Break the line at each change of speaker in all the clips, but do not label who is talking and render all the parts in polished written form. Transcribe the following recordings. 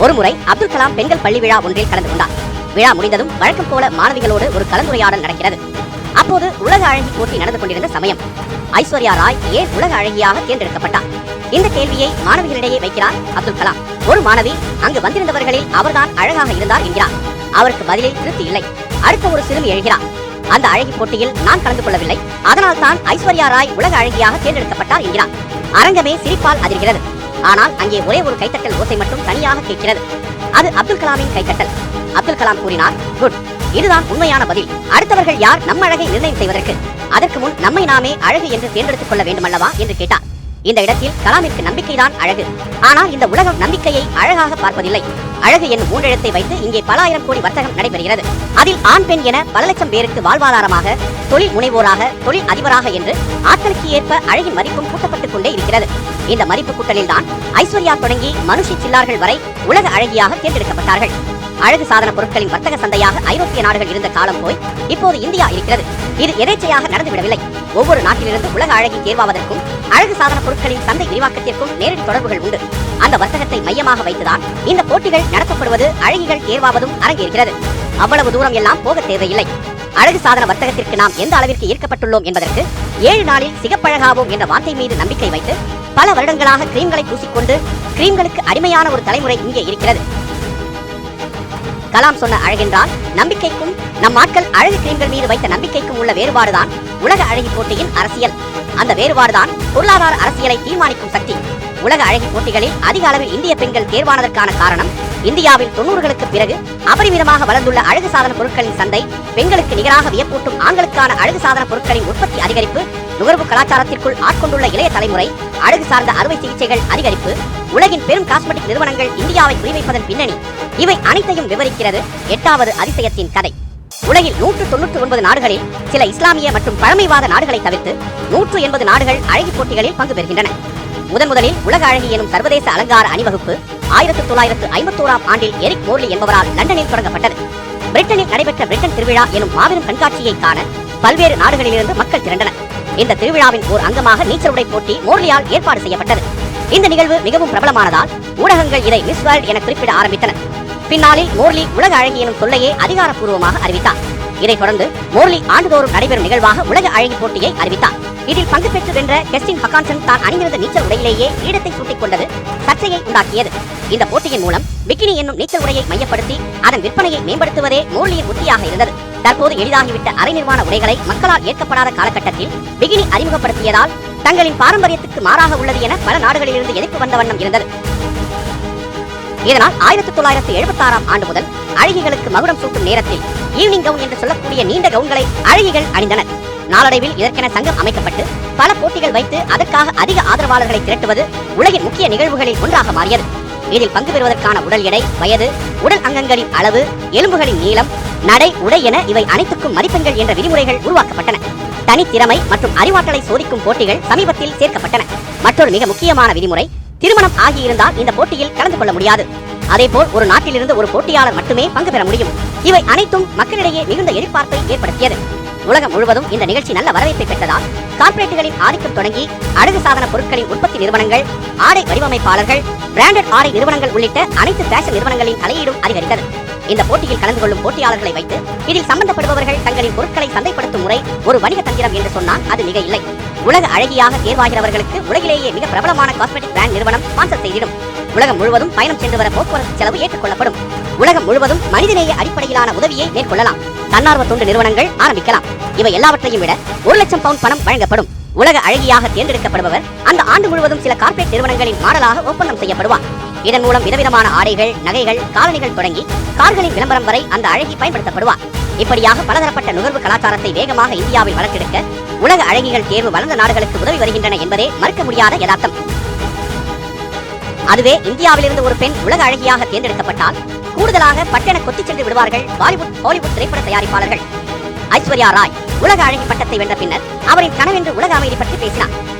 ஒருமுறை அப்துல் கலாம் பெண்கள் பள்ளி விழா ஒன்றில் கலந்து கொண்டார். விழா முடிந்ததும் வழக்கம் போல மாணவிகளோடு ஒரு கலந்துரையாடல் நடக்கிறது. அப்போது உலக அழகி போட்டி நடந்து கொண்டிருந்த சமயம் ஐஸ்வர்யா ராய் ஏன் உலக அழகியாக தேர்ந்தெடுக்கப்பட்டார்? இந்த கேள்வியை மாணவிகளிடையே வைக்கிறார் அப்துல் கலாம். ஒரு மாணவி அங்கு வந்திருந்தவர்களில் அவர்தான் அழகாக இருந்தார் என்கிறார். அவருக்கு பதிலில் திருப்தி இல்லை. அடுத்த ஒரு சிறுமி எழுகிறார். அந்த அழகி போட்டியில் நான் கலந்து கொள்ளவில்லை, அதனால் தான் ஐஸ்வர்யா ராய் உலக அழகியாக தேர்ந்தெடுக்கப்பட்டார் என்கிறார். அரங்கமே சிரிப்பால் அதிர்கிறது. ஆனால் அங்கே ஒரே ஒரு கைத்தட்டல் ஓசை மட்டும் தனியாக கேட்கிறது. அது அப்துல் கலாமின் கைத்தட்டல். அப்துல் கலாம் கூறினார், குட், இதுதான் உண்மையான பதில். அடுத்தவர்கள் யார் நம் அழகை நிர்ணயம் செய்வதற்கு? அதற்கு முன் நம்மை நாமே அழகு என்று தேர்ந்தெடுத்துக் கொள்ள வேண்டுமல்லவா என்று கேட்டார். இந்த இடத்தில் கலாமிற்கு நம்பிக்கைதான் அழகு. ஆனால் இந்த உலகம் நம்பிக்கையை அழகாக பார்ப்பதில்லை. அழகு என்னும் மூன்றெழுத்தை வைத்து இங்கே பல ஆயிரம் கோடி வர்த்தகம் நடைபெறுகிறது. அதில் ஆண் பெண் என பல லட்சம் பேருக்கு வாழ்வாதாரமாக, தொழில் முனைவோராக, தொழில் அதிபராக என்று ஆட்களுக்கு ஏற்ப அழகின் மதிப்பும் கூட்டப்பட்டுக் கொண்டே இருக்கிறது. இந்த மதிப்பு கூட்டலில் தான் ஐஸ்வர்யா தொடங்கி மனுஷி சில்லார்கள் வரை உலக அழகியாக தேர்ந்தெடுக்கப்பட்டார்கள். அழகு சாதன பொருட்களின் வர்த்தக சந்தையாக ஐரோப்பிய நாடுகள் இருந்த காலம் போய் இப்போது இந்தியா இருக்கிறது. இது எதேச்சையாக நடந்துவிடவில்லை. ஒவ்வொரு நாட்டிலிருந்து உலக அழகி தேர்வாவதற்கும் அழகு சாதன பொருட்களின் சந்தை விரிவாக்கத்திற்கும் நேரடி தொடர்புகள் உண்டு. அந்த வர்த்தகத்தை மையமாக வைத்துதான் இந்த போட்டிகள் நடத்தப்படுவது, அழகிகள் தேர்வாவதும் அரங்கேறுகிறது. அவ்வளவு தூரம் எல்லாம் போக தேவையில்லை. அழகு சாதன வர்த்தகத்திற்கு நாம் எந்த அளவிற்கு ஈர்க்கப்பட்டுள்ளோம் என்பதற்கு 7 நாளில் சிகப்பழகாவோம் என்ற வார்த்தை மீது நம்பிக்கை வைத்து பல வருடங்களாக கிரீம்களை பூசிக்கொண்டு கிரீம்களுக்கு அடிமையான ஒரு தலைமுறை இங்கே இருக்கிறது. கலாம் சொன்ன அழகென்றால் நம்பிக்கைக்கும் நம் ஆட்கள் அழகு கிரீம்கள் மீது வைத்த நம்பிக்கைக்கும் உள்ள வேறுபாடுதான் உலக அழகி போட்டியின் அரசியல். அந்த வேறுபாடுதான் பொருளாதார அரசியலை தீர்மானிக்கும் சக்தி. உலக அழகி போட்டிகளில் அதிக அளவில் இந்திய பெண்கள் தேர்வானதற்கான காரணம் இந்தியாவில் 90களுக்கு பிறகு அபரிமிதமாக வளர்ந்துள்ள அழகு சாதன பொருட்களின் சந்தை, பெண்களுக்கு நிகராக வியப்பூட்டும் ஆண்களுக்கான அழகு சாதன பொருட்களின் உற்பத்தி அதிகரிப்பு, நுகர்வு கலாச்சாரத்திற்குள் ஆட்கொண்டுள்ள இளைய தலைமுறை, அழகு சார்ந்த அறுவை சிகிச்சைகள் அதிகரிப்பு, உலகின் பெரும் காஸ்மெட்டிக் நிறுவனங்கள் இந்தியாவை குறிவைப்பதன் பின்னணி, இவை அனைத்தையும் விவரிக்கிறது 8வது அதிசயத்தின் கதை. உலகில் 199 நாடுகளில் சில இஸ்லாமிய மற்றும் பழமைவாத நாடுகளை தவிர்த்து 180 நாடுகள் அழகி போட்டிகளில் பங்கு பெறுகின்றன. முதலில் உலக அழகி எனும் சர்வதேச அலங்கார அணிவகுப்பு 1951ஆம் ஆண்டில் எரிக் மோர்லி என்பவரால் லண்டனில் தொடங்கப்பட்டது. பிரிட்டனில் நடைபெற்ற பிரிட்டன் திருவிழா எனும் மாபெரும் கண்காட்சியை காண பல்வேறு நாடுகளிலிருந்து மக்கள் திரண்டனர். இந்த திருவிழாவின் ஓர் அங்கமாக நீச்சல் உடை போட்டி மோர்லியால் ஏற்பாடு செய்யப்பட்டது. இந்த நிகழ்வு மிகவும் பிரபலமானதால் ஊடகங்கள் இதை மிஸ் வேர்ல்ட் என குறிப்பிட ஆரம்பித்தன. பின்னாளில் மோர்லி உலக அழகி எனும் சொல்லையே அதிகாரப்பூர்வமாக அறிவித்தார். இதைத் தொடர்ந்து மோர்லி ஆண்டுதோறும் நடைபெறும் நிகழ்வாக உலக அழகி போட்டியை அறிவித்தார். இதில் பங்கு பெற்று வென்ற கெஸ்டின் ஹக்கான்சன் தான் அணிந்திருந்த நீச்சல் உடையிலேயே ஈடத்தை சூட்டிக் கொண்டது சர்ச்சையை உண்டாக்கியது. இந்த போட்டியின் மூலம் பிகினி என்னும் நீச்சல் உடையை மையப்படுத்தி அதன் விற்பனையை மேம்படுத்துவதே மோர்லியின் உத்தியாக இருந்தது. தற்போது எளிதாகிவிட்ட அரை நிர்வாண உடைகளை மக்களால் ஏற்கப்படாத காலகட்டத்தில் பிகினி அறிமுகப்படுத்தியதால் தங்களின் பாரம்பரியத்துக்கு மாறாக உள்ளது என பல நாடுகளிலிருந்து எதிர்ப்பு வந்த வண்ணம் இருந்தது. இதனால் 1976ஆம் ஆண்டு முதல் அழகிகளுக்கு மகுடம் சூட்டும் நேரத்தில் ஈவினிங் கவுன் என்று சொல்லக்கூடிய நீண்ட கவுன்களை அழகிகள் அணிந்தனர். நாளடைவில் இதற்கென சங்கம் அமைக்கப்பட்டு பல போட்டிகள் வைத்து அதற்காக அதிக ஆதரவாளர்களை திரட்டுவது உலகின் முக்கிய நிகழ்வுகளில் ஒன்றாக மாறியது. இதில் பங்கு பெறுவதற்கான உடல் எடை, வயது, உடல் அங்கங்களின் அளவு, எலும்புகளின் நீளம், நடை, உடை என இவை அனைத்துக்கும் மதிப்பெண்கள் என்ற விதிமுறைகள் உருவாக்கப்பட்டன. தனித்திறமை மற்றும் அறிவாற்றலை சோதிக்கும் போட்டிகள் சமீபத்தில் சேர்க்கப்பட்டன. மற்றொரு மிக முக்கியமான விதிமுறை, திருமணம் ஆகியிருந்தால் இந்த போட்டியில் கலந்து கொள்ள முடியாது. அதேபோல் ஒரு நாட்டிலிருந்து ஒரு போட்டியாளர் மட்டுமே பங்கு பெற முடியும். இவை அனைத்தும் மக்களிடையே மிகுந்த எதிர்பார்ப்பை ஏற்படுத்தியது. உலகம் முழுவதும் இந்த நிகழ்ச்சி நல்ல வரவேற்பை பெற்றதால் கார்ப்பரேட்டுகளின் ஆதிக்கம் தொடங்கி அழகு சாதன பொருட்களின் உற்பத்தி நிறுவனங்கள், ஆடை வடிவமைப்பாளர்கள், பிராண்டட் ஆடை நிறுவனங்கள் உள்ளிட்ட அனைத்து ஃபேஷன் நிறுவனங்களின் தலையீடும் அதிகரித்தது. இந்த போட்டியில் கலந்து கொள்ளும் போட்டியாளர்களை வைத்து இதில் சம்பந்தப்படுபவர்கள் தங்களின் பொருட்களை சந்தைப்படுத்தும் முறை ஒரு வணிக தந்திரம் என்று சொன்னால் அது மிக இல்லை. உலக அழகியாக தேர்வாகிறவர்களுக்கு உலகிலேயே மிக பிரபலமான காஸ்மெட்டிக் பிராண்ட் நிறுவனம் ஸ்பான்சர் செய்திடும். உலகம் முழுவதும் பயணம் சென்று வர போக்குவரத்து செலவு ஏற்றுக்கொள்ளப்படும். உலகம் முழுவதும் மனிதநேய அடிப்படையிலான உதவியை மேற்கொள்ளலாம். தன்னார்வ தொண்டு நிறுவனங்கள் ஆரம்பிக்கலாம். இவை எல்லாவற்றையும் விட 1 லட்சம் பவுண்ட் பணம் வழங்கப்படும். உலக அழகியாக தேர்ந்தெடுக்கப்படுபவர் அந்த ஆண்டு முழுவதும் சில கார்ப்பரேட் நிறுவனங்களின் மாடலாக ஒப்பந்தம் செய்யப்படுவார். இதன் மூலம் விதவிதமான ஆடைகள், நகைகள், காலணிகள் தொடங்கி கார்களின் விளம்பரம் வரை அந்த அழகி பயன்படுத்தப்படுவார். இப்படியாக பலதரப்பட்ட நுகர்வு கலாச்சாரத்தை வேகமாக இந்தியாவில் வளர்த்தெடுக்க உலக அழகிகள் தேர்வு வளர்ந்த நாடுகளுக்கு உதவி வருகின்றன என்பதே மறுக்க முடியாத யதார்த்தம். அதுவே இந்தியாவிலிருந்து ஒரு பெண் உலக அழகியாக தேர்ந்தெடுக்கப்பட்டால் கூடுதலாக பட்டென கொத்திச் சென்று விடுவார்கள் பாலிவுட், ஹாலிவுட் திரைப்பட தயாரிப்பாளர்கள். ஐஸ்வர்யா ராய் உலக அழகி பட்டத்தை வென்ற பின்னர் அவரின் கனவென்று உலக அமைதி பற்றி பேசினார்.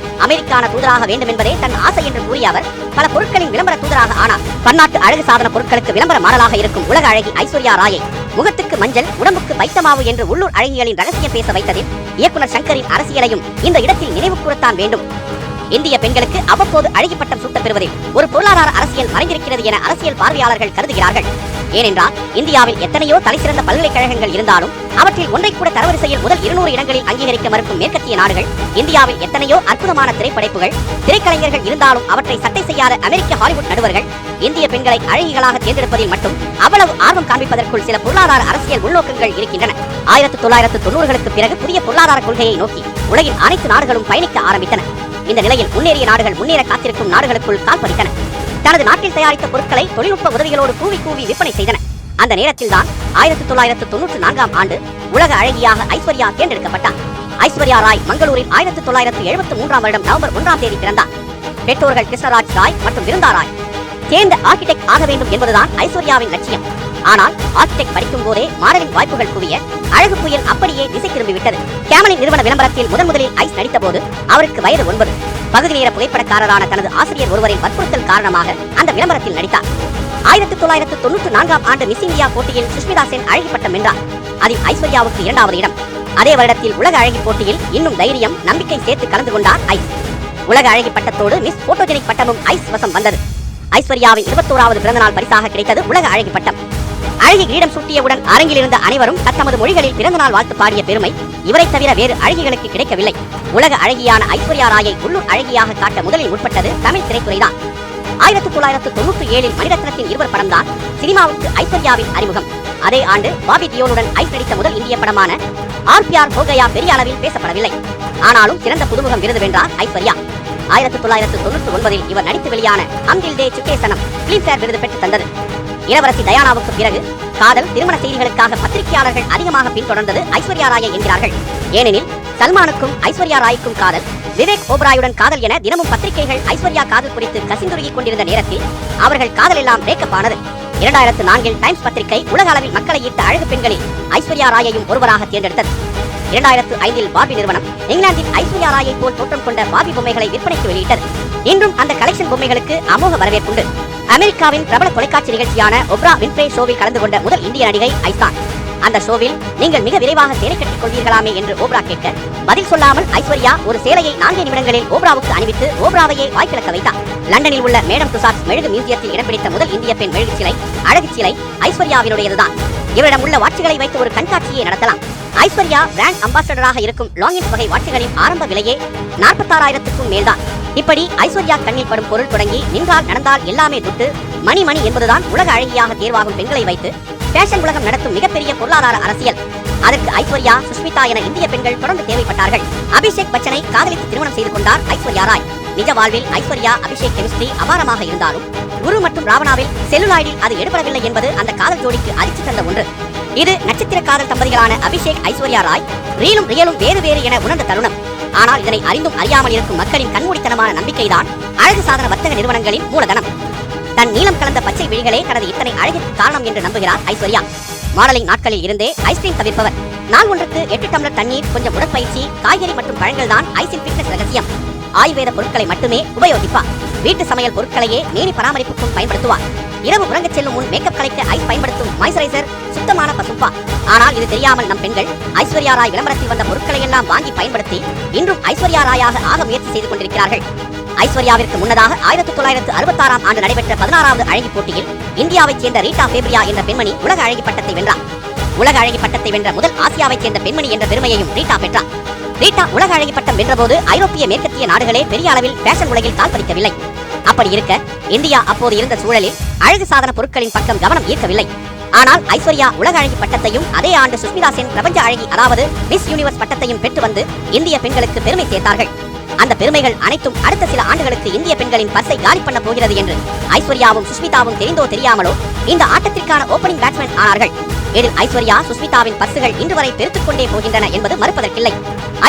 அமெரிக்கான தூதராக வேண்டும் என்பதே தன் ஆசை என்று கூறிய அவர் பல பொருட்களின் விளம்பர தூதராக ஆனார். பன்னாட்டு அழகு சாதன பொருட்களுக்கு விளம்பர மாடலாக இருக்கும் உலக அழகி ஐஸ்வர்யா ராயை முகத்துக்கு மஞ்சள், உடம்புக்கு வைத்தமாவு என்று உள்ளூர் அழகிகளின் ரகசியம் பேச வைத்ததில் இயக்குனர் சங்கரின் அரசியலையும் இந்த இடத்தில் நினைவு கூறத்தான் வேண்டும். இந்திய பெண்களுக்கு அவ்வப்போது அழகி பட்டம் சூட்டப் பெறுவதில் ஒரு பொருளாதார அரசியல் மறைந்திருக்கிறது என அரசியல் பார்வையாளர்கள் கருதுகிறார்கள். ஏனென்றால் இந்தியாவில் எத்தனையோ தலைசிறந்த பல்கலைக்கழகங்கள் இருந்தாலும் அவற்றில் ஒன்றை கூட தரவரிசையில் முதல் 200 இடங்களில் அங்கீகரிக்க மறுக்கும் மேற்கத்திய நாடுகள், இந்தியாவில் எத்தனையோ அற்புதமான திரைப்படைப்புகள், திரைக்கலைஞர்கள் இருந்தாலும் அவற்றை சட்டை செய்யாத அமெரிக்க ஹாலிவுட் நடுவர்கள் இந்திய பெண்களை அழகிகளாக தேர்ந்தெடுப்பதில் மட்டும் அவ்வளவு ஆர்வம் காண்பிப்பதற்குள் சில பொருளாதார அரசியல் உள்நோக்கங்கள் இருக்கின்றன. 1990களுக்கு பிறகு புதிய பொருளாதார கொள்கையை நோக்கி உலகின் அனைத்து நாடுகளும் பயணிக்க ஆரம்பித்தன. இந்த நிலையில் முன்னேறிய நாடுகள் முன்னேற காத்திருக்கும் நாடுகளுக்குள் கால் பதித்தன. தனது நாட்டில் தயாரித்த பொருட்களை தொழில்நுட்ப உதவிகளோடு கூவி விற்பனை செய்தன. அந்த நேரத்தில் தான் 1994ஆம் ஆண்டு உலக அழகியாக ஐஸ்வர்யா தேர்ந்தெடுக்கப்பட்டார். ஐஸ்வர்யா ராய் மங்களூரில் 1973ஆம் வருடம் நவம்பர் 1ஆம் தேதி பிறந்தார். பெற்றோர்கள் கிருஷ்ணராஜ் ராய் மற்றும் விருந்தா ராய். சேர்ந்த ஆர்கிடெக்ட் ஆக வேண்டும் என்பதுதான் ஐஸ்வர்யாவின் லட்சியம். ஆனால் ஆர்கிடெக்ட் படிக்கும் போதே மாடலிங் வாய்ப்புகள் குவிய அழகு புயல் அப்படியே திசை திரும்பிவிட்டது. கேமலின் நிறுவன விளம்பரத்தில் முதலில் ஐஸ் நடித்த போது அவருக்கு வயது 9. பகுதி நேர புகைப்படக்காரரான தனது ஆசிரியர் ஒருவரின் வற்புறுத்தல் காரணமாக அந்த விளம்பரத்தில் நடித்தார். 1994ஆம் ஆண்டு மிஸ் இந்தியா போட்டியில் சுஷ்மிதா சென் அழகி பட்டம் வென்றார். அதில் ஐஸ்வர்யாவுக்கு 2வது இடம். அதே வருடத்தில் உலக அழகி போட்டியில் இன்னும் தைரியம், நம்பிக்கை சேர்த்து கலந்து கொண்டார் ஐஸ். உலக அழகி பட்டத்தோடு மிஸ் போட்டோஜெனிக் பட்டமும் ஐஸ் வசம் வந்தது. ஐஸ்வர்யாவின் 21வது பிறந்தநாள் பரிசாக கிடைத்தது உலக அழகி பட்டம். அழகி கிரீடம் சூட்டியவுடன் அரங்கில் இருந்த அனைவரும் தத்தமது மொழிகளில் பிறந்தநாள் வாழ்த்து பாடிய பெருமை இவரை தவிர வேறு அழகிகளுக்கு கிடைக்கவில்லை. உலக அழகியான ஐஸ்வர்யா ராயை உள்ளூர் அழகியாக காட்ட முதலில் முற்பட்டது தமிழ் திரைத்துறைதான். 1997இல் மணிரத்னத்தின் 20 படம்தான் சினிமாவுக்கு ஐஸ்வர்யாவின் அறிமுகம். அதே ஆண்டு பாபி தியோனுடன் ஐஸ் நடித்த முதல் இந்திய படமான ஆர்பிஆர் ஹோகயா பெரிய அளவில் பேசப்படவில்லை. ஆனாலும் சிறந்த புதுமுகம் விருது வென்றார் ஐஸ்வர்யா. 1999இல் இவர் நடித்து வெளியான ஹம் தில் தே சுக்கே சனம் பிலிம்பேர் விருது பெற்று தந்தது. இளவரசி டயானாவுக்கு பிறகு காதல், திருமண செய்திகளுக்காக பத்திரிகையாளர்கள் அதிகமாக பின்தொடர்ந்தது ஐஸ்வர்யா ராயை என்கிறார்கள். ஏனெனில் சல்மானுக்கும் ஐஸ்வர்யா ராய்க்கும் காதல், விவேக் ஓபராயுடன் காதல் என தினமும் பத்திரிகைகள் ஐஸ்வர்யா காதல் குறித்து கசிந்துருகிக் கொண்டிருந்த நேரத்தில் அவர்கள் காதல் எல்லாம் பிரேக்கப் ஆனது. 2004இல் டைம்ஸ் பத்திரிகை உலக அளவில் மக்களை ஈர்த்த அழகு பெண்களில் ஐஸ்வர்யா ராயையும் ஒருவராக தேர்ந்தெடுத்தது. 2005இல் பார்பி நிறுவனம் இங்கிலாந்தில் ஐஸ்வர்யா ராயை போல் தோற்றம் கொண்ட பார்பி பொம்மைகளை விற்பனைக்கு வெளியிட்டது. இன்றும் அந்த கலெக்ஷன் பொம்மைகளுக்கு அமோக வரவேற்புண்டு. அமெரிக்காவின் பிரபல தொலைக்காட்சி நிகழ்ச்சியான ஒப்ரா வின்ஃப்ரே ஷோவில் கலந்து கொண்ட முதல் இந்திய நடிகை ஐஸ்தான். அந்த ஷோவில் நீங்கள் மிக விரைவாக சேலை கட்டிக் கொள்வீர்களாமே என்று ஓப்ரா கேட்க பதில் சொல்லாமல் ஐஸ்வர்யா ஒரு சேலையை 4 நிமிடங்களில் ஓப்ராவுக்கு அணிவித்து ஓப்ராவையே வாய்ப்பிழக்க வைத்தார். லண்டனில் உள்ள மேடம் துசாட்ஸ் மெழுகு மியூசியத்தில் இடம் பிடித்த முதல் இந்திய பெண் மெழுகு சிலை, அழகு சிலை ஐஸ்வர்யாவினுடையதுதான். இவரிடம் உள்ள வாட்சுகளை வைத்து ஒரு கண்காட்சியை நடத்தலாம். ஐஸ்வர்யா பிராண்ட் அம்பாசடராக இருக்கும் லாங்கின்ஸ் வகை வாட்சுகளின் ஆரம்ப விலையே 46,000க்கும் மேல்தான். இப்படி ஐஸ்வர்யா கண்ணில் படும் பொருள் தொடங்கி நின்றால் நடந்தால் எல்லாமே துட்டு, மணி என்பதுதான் உலக அழகியாக தேர்வாகும் பெண்களை வைத்து ஃபேஷன் உலகம் நடத்தும் மிகப்பெரிய பொருளாதார அரசியல். அதற்கு ஐஸ்வர்யா, சுஷ்மிதா என இந்திய பெண்கள் தொடர்ந்து தேவைப்பட்டார்கள். அபிஷேக் பச்சனை காதலித்து திருமணம் செய்து கொண்டார் ஐஸ்வர்யா ராய். நிஜ வாழ்வில் ஐஸ்வர்யா அபிஷேக் கெமிஸ்ட்ரி அபாரமாக இருந்தாலும் குரு மற்றும் ராவணாவில் செல்லுலாய்டில் அது எடுபடவில்லை என்பது அந்த காதல் ஜோடிக்கு அதிர்ச்சி தந்த ஒன்று. இது நட்சத்திர காதல் தம்பதிகளான அபிஷேக், ஐஸ்வர்யா ராய் ரீலும் ரியலும் வேறு என உணர்ந்த தருணம். ஆனால் இதனை அறிந்தும் அறியாமல் இருக்கும் மக்களின் கண்மூடித்தனமான நம்பிக்கைதான் அழகு சாதன வர்த்தக நிறுவனங்களின் மூலதனம். தன் நீளம் கலந்த பச்சை விழிகளே தனது இத்தனை அழகிற்கு காரணம் என்று நம்புகிறார் ஐஸ்வர்யா. மாடலிங் நாட்களில் இருந்தே ஐஸ்கிரீம் தவிர்ப்பவர். நாள் ஒன்றுக்கு 8 டம்ளர் தண்ணீர், கொஞ்சம் உடற்பயிற்சி, காய்கறி மற்றும் பழங்கள் தான் ஐஸின் ஃபிட்னஸ் ரகசியம். ஆயுர்வேத பொருட்களை மட்டுமே உபயோகிப்பார். வீட்டு சமையல் பொருட்களையே மேனி பராமரிப்புக்கும் பயன்படுத்துவார். இரவு உறங்கச் செல்லும் முன் மேக்கப் கலைக்க ஐஸ் பயன்படுத்தும் மாய்ஸ்சரைசர் சுத்தமான பசும்பா. ஆனால் இது தெரியாமல் நம் பெண்கள் ஐஸ்வர்யா ராய் விளம்பரத்தில் வந்த பொருட்களை எல்லாம் வாங்கி பயன்படுத்தி இன்றும் ஐஸ்வர்யா ராயாக ஆக முயற்சி செய்து கொண்டிருக்கிறார்கள். ஐஸ்வர்யாவிற்கு முன்னதாக 1966ஆம் ஆண்டு நடைபெற்ற 16வது அழகி போட்டியில் இந்தியாவைச் சேர்ந்த ரீட்டா ஃபேப்ரியா என்ற பெண்மணி உலக அழகி பட்டத்தை வென்றார். உலக அழகி பட்டத்தை வென்ற முதல் ஆசியாவைச் சேர்ந்த பெண்மணி என்ற பெருமையையும் ரீட்டா பெற்றார். ரீட்டா உலக அழகி பட்டம் வென்றபோது ஐரோப்பிய மேற்கத்திய நாடுகளே பெரிய அளவில் ஃபேஷன் உலகில் கால் பதிக்கவில்லை. அப்படி இருக்க இந்தியா அப்போது இருந்த சூழலில் அழகு சாதன பொருட்களின் பக்கம் கவனம் ஈர்க்கவில்லை. ஆனால் ஐஸ்வர்யா உலக அழகி பட்டத்தையும் அதே ஆண்டு சுஷ்மிதா சென் பிரபஞ்ச அழகி அதாவது மிஸ் யூனிவர்ஸ் பட்டத்தையும் பெற்று வந்து இந்திய பெண்களுக்கு பெருமை சேர்த்தார்கள். அந்த பெருமைகள் அனைத்தும் அடுத்த சில ஆண்டுகளுக்கு இந்திய பெண்களின் பர்ஸை காலி பண்ண போகிறது என்று ஐஸ்வர்யாவும் சுஷ்மிதாவும் தெரிந்தோ தெரியாமலோ இந்த ஆட்டத்திற்கான ஓபனிங் பேட்ஸ்மேன் ஆனார்கள். இதில் ஐஸ்வர்யா, சுஷ்மிதாவின் பர்சுகள் இன்று வரை பெருத்துக் கொண்டே போகின்றன என்பது மறுப்பதற்கில்லை.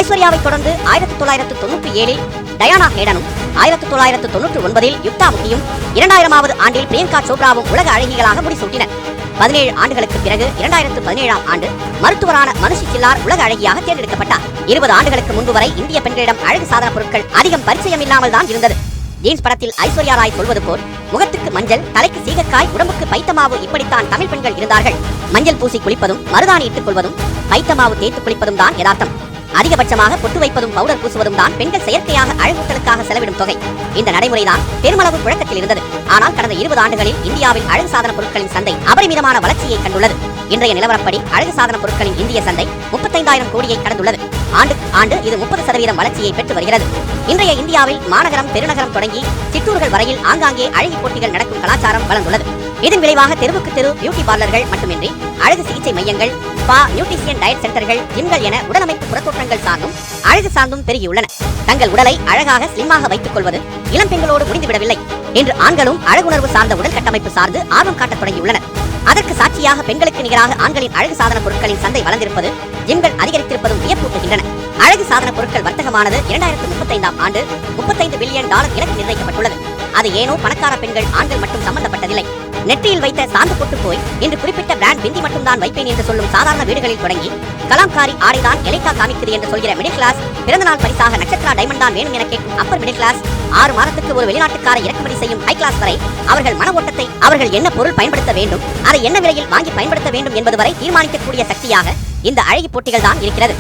ஐஸ்வர்யாவை தொடர்ந்து 1997இல் டயானா ஹேடனும், 1999இல் யுக்தா முகியும், 2000ஆவது ஆண்டில் பிரியங்கா சோப்ராவும் உலக அழகிகளாக முடிசூட்டினர். 17 ஆண்டுகளுக்கு பிறகு 2017ஆம் ஆண்டு மருத்துவரான மனுஷி சில்லார் உலக அழகியாக தேர்ந்தெடுக்கப்பட்டார். 20 ஆண்டுகளுக்கு முன்பு வரை இந்திய பெண்களிடம் அழகு சாதன பொருட்கள் அதிகம் பரிச்சயம் இல்லாமல் தான் இருந்தது. ஜீன்ஸ் படத்தில் ஐஸ்வர்யா ராய் சொல்வது போல் முகத்துக்கு மஞ்சள், தலைக்கு சீகக்காய், உடம்புக்கு பைத்தமாவு, இப்படித்தான் தமிழ் பெண்கள் இருந்தார்கள். மஞ்சள் பூசி குளிப்பதும், மருதாணி இட்டுக் கொள்வதும், பைத்தமாவு தேய்த்து குளிப்பதும் தான் யதார்த்தம். அதிகபட்சமாக பொட்டு வைப்பதும் பவுடர் பூசுவதும் தான் பெண்கள் செயற்கையாக அழகூட்டலுக்காக செலவிடும் தொகை. இந்த நடைமுறைதான் பெருமளவு புழக்கத்தில் இருந்தது. ஆனால் கடந்த 20 ஆண்டுகளில் இந்தியாவில் அழகு சாதன பொருட்களின் சந்தை அபரிமிதமான வளர்ச்சியை கண்டுள்ளது. இன்றைய நிலவரப்படி அழகு சாதன பொருட்களின் இந்திய சந்தை 35,000 கோடியை கடந்துள்ளது. ஆண்டுக்கு ஆண்டு இது 30% வளர்ச்சியை பெற்று வருகிறது. இன்றைய இந்தியாவில் மாநகரம், பெருநகரம் தொடங்கி சிற்றூர்கள் வரையில் ஆங்காங்கே அழகி போட்டிகள் நடக்கும் கலாச்சாரம் வளர்ந்துள்ளது. இதன் விளைவாக தெருவுக்கு தெரு பியூட்டி பார்லர்கள் மட்டுமின்றி அழகு சிகிச்சை மையங்கள், ஸ்பா, நியூட்ரிஷியன் டயட் சென்டர்கள், ஜிம்கள் என உடலமைப்பு புறத்தோற்றங்கள் சார்ந்தும் அழகு சார்ந்தும் பெருகியுள்ளன. தங்கள் உடலை அழகாக ஸ்லிம்மாக வைத்துக் கொள்வது இளம் பெண்களோடு முடிந்துவிடவில்லை. இன்று ஆண்களும் அழகுணர்வு சார்ந்த உடல் கட்டமைப்பு சார்ந்து ஆர்வம் காட்டத் தொடங்கியுள்ளனர். அதற்கு சாட்சியாக பெண்களுக்கு நிகராக ஆண்களின் அழகு சாதன பொருட்களின் சந்தை வளர்ந்திருப்பது, ஜிம்கள் அதிகரித்திருப்பதும் வியப்பூட்டுகின்றன. அழகு சாதன பொருட்கள் வர்த்தகமானது 2035ஆம் ஆண்டு $35 பில்லியன் இலக்கு நிர்ணயிக்கப்பட்டுள்ளது. அது ஏனோ பணக்கார பெண்கள், ஆண்கள் மட்டும் சம்பந்தப்பட்டதில்லை. நெற்றியில் வைத்த சாந்து போட்டு போய் இன்று குறிப்பிட்ட பிராண்ட் பிந்தி மட்டும்தான் வைப்பேன் என்று சொல்லும் சாதாரண வீடுகளில் தொடங்கி கலாம்காரி ஆடைதான் எலைக்கா காமிக்குது என்று சொல்கிற மிடில் கிளாஸ், பிறந்தநாள் பரிசாக நட்சத்திரா டைமண்ட் தான் வேணும் என கேட்கும் அப்பர் மிடில் கிளாஸ், 6 மாதத்துக்கு ஒரு வெளிநாட்டுக்கார இறக்குமதி செய்யும் ஹை கிளாஸ் வரை அவர்கள் மன ஓட்டத்தை, அவர்கள் என்ன பொருள் பயன்படுத்த வேண்டும், அதை என்ன விலையில் வாங்கி பயன்படுத்த வேண்டும் என்பது வரை தீர்மானிக்கக்கூடிய சக்தியாக இந்த அழகி போட்டிகள் தான் இருக்கிறது.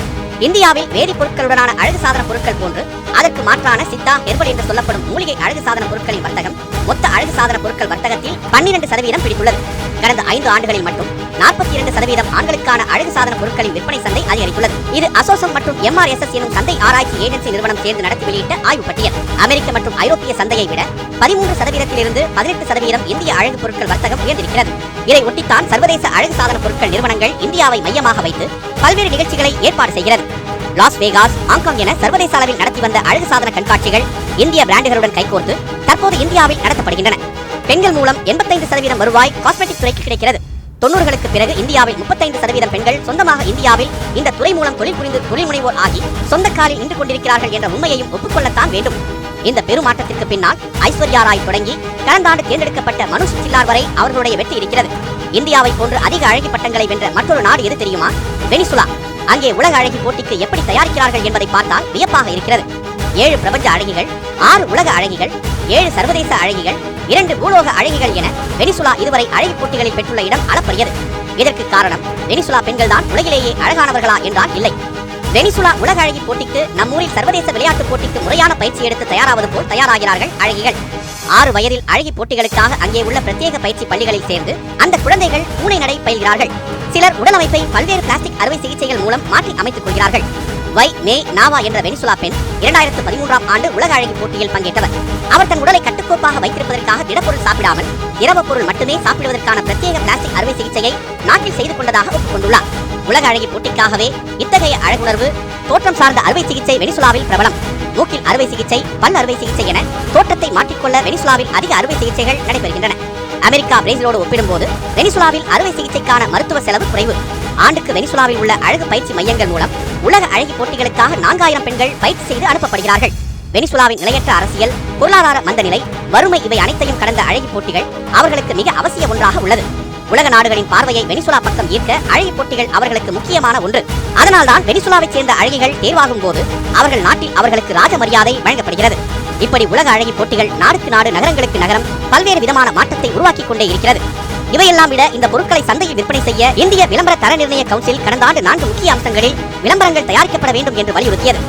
இந்தியாவில் வேதிப்பொருட்களுடனான அழகு சாதன பொருட்கள் போன்று அதற்கு மாற்றான சித்தா, ஹெர்பல் என்று சொல்லப்படும் மூலிகை அழகு சாதன பொருட்களின் வர்த்தகம் மொத்த அழகு சாதன பொருட்கள் வர்த்தகத்தில் 12% பிடித்துள்ளது. கடந்த 5 ஆண்டுகளில் மட்டும் 42% ஆண்களுக்கான அழகு சாதன பொருட்களின் விற்பனை சந்தை அதிகரித்துள்ளது. இது அசோசம் மற்றும் MRSS எனும் சந்தை ஆராய்ச்சி ஏஜென்சி நிறுவனம் சேர்ந்து நடத்தி வெளியிட்ட ஆய்வு பட்டியல். அமெரிக்க மற்றும் ஐரோப்பிய சந்தையை விட 13%இலிருந்து 18% இந்திய அழகு பொருட்கள் வர்த்தகம் உயர்ந்திருக்கிறது. இதை ஒட்டித்தான் சர்வதேச அழகு சாதன பொருட்கள் நிறுவனங்கள் இந்தியாவை மையமாக வைத்து பல்வேறு நிகழ்ச்சிகளை ஏற்பாடு செய்கிறது. லாஸ் வேகாஸ், ஹாங்காங் என சர்வதேச அளவில் நடத்தி வந்த அழகு சாதன கண்காட்சிகள் இந்திய பிராண்டுகளுடன் கைகோர்த்து தற்போது இந்தியாவில் நடத்தப்படுகின்றன. பெண்கள் மூலம் 85% வருவாய் காஸ்மெட்டிக் துறைக்கு கிடைக்கிறது. 90களுக்கு பிறகு இந்தியாவில் 35% பெண்கள் சொந்தமாக இந்தியாவில் இந்த துறை மூலம் தொழில் புரிந்து தொழில் முனைவோர் ஆகி சொந்த காலில் நின்று கொண்டிருக்கிறார்கள் என்ற உண்மையையும் ஒப்புக்கொள்ளத்தான் வேண்டும். இந்த பெருமாற்றத்திற்கு பின்னால் ஐஸ்வர்யா ராய் தொடங்கி கடந்த ஆண்டு தேர்ந்தெடுக்கப்பட்ட மனுஷ் சில்லார் வரை அவர்களுடைய வெற்றி இருக்கிறது. இந்தியாவை போன்று அதிக அழகி பட்டங்களை வென்ற மற்றொரு நாடு எது தெரியுமா? வெனிசுலா. அங்கே உலக அழகி போட்டிக்கு எப்படி தயாரிக்கிறார்கள் என்பதை பார்த்தால் வியப்பாக இருக்கிறது. 7 பிரபஞ்ச அழகிகள், 6 உலக அழகிகள், 7 சர்வதேச அழகிகள், 2 பூலோக அழகிகள் என வெனிசுலா இதுவரை அழகி போட்டிகளில் பெற்றுள்ள இடம் அளப்பரியது. இதற்கு காரணம் வெனிசுலா பெண்கள் தான் உலகிலேயே அழகானவர்களா என்றால் இல்லை. வெனிசுலா உலக அழகி போட்டிக்கு நம்மூரில் சர்வதேச விளையாட்டு போட்டிக்கு முறையான பயிற்சி எடுத்து தயாராவது போல் தயாராகிறார்கள் அழகிகள். 6 வயதில் அழகி போட்டிகளுக்காக அங்கே உள்ள பிரத்யேக பயிற்சி பள்ளிகளில் சேர்ந்து அந்த குழந்தைகள் பூனை நடை பயில்கிறார்கள். சிலர் உடலமைப்பை பல்வேறு பிளாஸ்டிக் அறுவை சிகிச்சைகள் மூலம் மாற்றி அமைத்துக் கொள்கிறார்கள். வை மே நாவா என்ற வெனிசுலா பெண் 2013ஆம் ஆண்டு உலக அழகி போட்டியில் பங்கேற்றவர். அவர் தன் உடலை கட்டுக்கோப்பாக வைத்திருப்பதற்காக திடப்பொருள் சாப்பிடாமல் திரவ பொருள் மட்டுமே சாப்பிடுவதற்கான பிரத்யேக பிளாஸ்டிக் அறுவை சிகிச்சையை நாட்டில் செய்து கொண்டதாக ஒப்புக்கொண்டுள்ளார். உலக அழகி போட்டிக்காகவே இத்தகைய அழகுணர்வு தோற்றம் சார்ந்த அறுவை சிகிச்சை வெனிசுலாவில் பிரபலம். மூக்கில் அறுவை சிகிச்சை, பல் அறுவை சிகிச்சை என தோற்றத்தை மாற்றிக்கொள்ள வெனிசுலாவில் அதிக அறுவை சிகிச்சைகள் நடைபெறுகின்றன. அமெரிக்கா, பிரேசிலோடு ஒப்பிடும்போது வெனிசுலாவில் அறுவை சிகிச்சைக்கான மருத்துவ செலவு குறைவு. ஆண்டுக்கு வெனிசுலாவில் உள்ள அழகு பயிற்சி மையங்கள் மூலம் உலக அழகி போட்டிகளுக்காக 4000 பெண்கள் பயிற்சி செய்து அனுப்பப்படுகிறார்கள். வெனிசுலாவின் நிலையற்ற அரசியல், பொருளாதார மந்தநிலை, வறுமை இவை அனைத்தையும் கடந்த அழகி போட்டிகள் அவர்களுக்கு மிக அவசிய ஒன்றாக உள்ளது. உலக நாடுகளின் பார்வையை வெனிசுலா பக்கம் ஈர்க்க அழகி போட்டிகள் அவர்களுக்கு முக்கியமான ஒன்று. அதனால்தான் வெனிசுலாவைச் சேர்ந்த அழகிகள் தேர்வாகும் போது அவர்கள் நாட்டில் அவர்களுக்கு ராஜ மரியாதை வழங்கப்படுகிறது. இப்படி உலக அழகி போட்டிகள் நாடுக்கு நாடு, நகரங்களுக்கு நகரம் பல்வேறு விதமான மாற்றத்தை உருவாக்கிக் கொண்டே இருக்கிறது. இவையெல்லாம் விட இந்த பொருட்களை சந்தையில் விற்பனை செய்ய இந்திய விளம்பர தர நிர்ணய கவுன்சில் கடந்த ஆண்டு 4 முக்கிய அம்சங்களில் விளம்பரங்கள் தயாரிக்கப்பட வேண்டும் என்று வலியுறுத்தியது.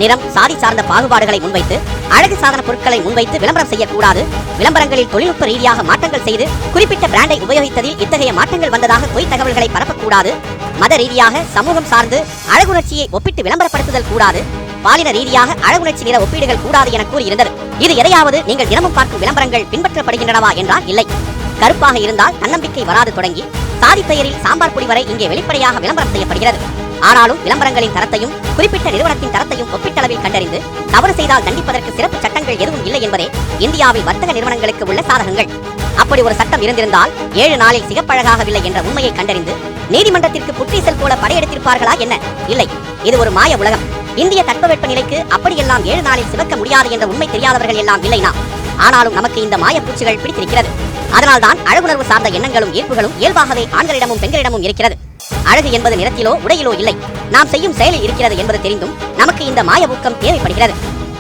நிறம், சாதி சார்ந்த பாகுபாடுகளை முன்வைத்து அழகு சாதன பொருட்களை முன்வைத்து விளம்பரம் செய்யக்கூடாது. விளம்பரங்களில் தொழில்நுட்ப ரீதியாக மாற்றங்கள் செய்து குறிப்பிட்ட பிராண்டை உபயோகித்ததில் இத்தகைய மாற்றங்கள் வந்ததாக பொய் தகவல்களை பரப்பக்கூடாது. மத ரீதியாக, சமூகம் சார்ந்து அழகுணர்ச்சியை ஒப்பிட்டு விளம்பரப்படுத்துதல் கூடாது. பாலின ரீதியாக அழகுணர்ச்சி நிற ஒப்பீடுகள் கூடாது என கூறியிருந்தது. இது எதையாவது நீங்கள் தினமும் பார்க்கும் விளம்பரங்கள் பின்பற்றப்படுகின்றனவா என்றால் இல்லை. கருப்பாக இருந்தால் தன்னம்பிக்கை வராது தொடங்கி சாதி பெயரில் சாம்பார் பொடி வரை இங்கே வெளிப்படையாக விளம்பரம் செய்யப்படுகிறது. ஆனாலும் விளம்பரங்களின் தரத்தையும் குறிப்பிட்ட நிறுவனத்தின் தரத்தையும் ஒப்பீட்டளவில் கண்டறிந்து தவறு செய்தால் தண்டிப்பதற்கு சிறப்பு சட்டங்கள் எதுவும் இல்லை என்பதே இந்தியாவில் வர்த்தக நிறுவனங்களுக்கு உள்ள சாதகங்கள். அப்படி ஒரு சட்டம் இருந்திருந்தால் 7 நாளில் சிகப்பழகாகவில்லை என்ற உண்மையை கண்டறிந்து நீதிமன்றத்திற்கு புற்றீசல் போல படையெடுத்திருப்பார்களா என்ன? இல்லை, இது ஒரு மாய உலகம். இந்திய தட்பவெட்ப நிலைக்கு அப்படியெல்லாம் 7 நாளில் சிவக்க முடியாது என்ற உண்மை தெரியாதவர்கள் எல்லாம் இல்லை நாம். ஆனாலும் நமக்கு இந்த மாய பூச்சிகள் பிடித்திருக்கிறது. அதனால்தான் அழகுணர்வு சார்ந்த எண்ணங்களும் ஈர்ப்புகளும் இயல்பாகவே ஆண்களிடமும் பெண்களிடமும் இருக்கிறது. அழகு என்பது நிறத்திலோ உடையிலோ இல்லை, நாம் செய்யும் செயலில் இருக்கிறது என்பது தெரிந்தும் நமக்கு இந்த மாய ஊக்கம் தேவைப்படுகிறது.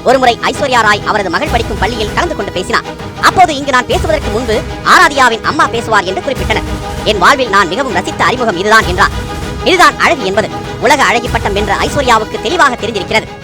ஒருமுறை ஐஸ்வர்யா ராய் அவரது மகள் படிக்கும் பள்ளியில் கலந்து கொண்டு பேசினார். அப்போது இங்கு நான் பேசுவதற்கு முன்பு ஆராதியாவின் அம்மா பேசுவார் என்று குறிப்பிட்டனர். என் வாழ்வில் நான் மிகவும் ரசித்த அறிமுகம் இதுதான் என்றார். இதுதான் அழகு என்பது. உலக அழகி பட்டம் வென்ற ஐஸ்வர்யாவுக்கு தெளிவாக தெரிந்திருக்கிறது.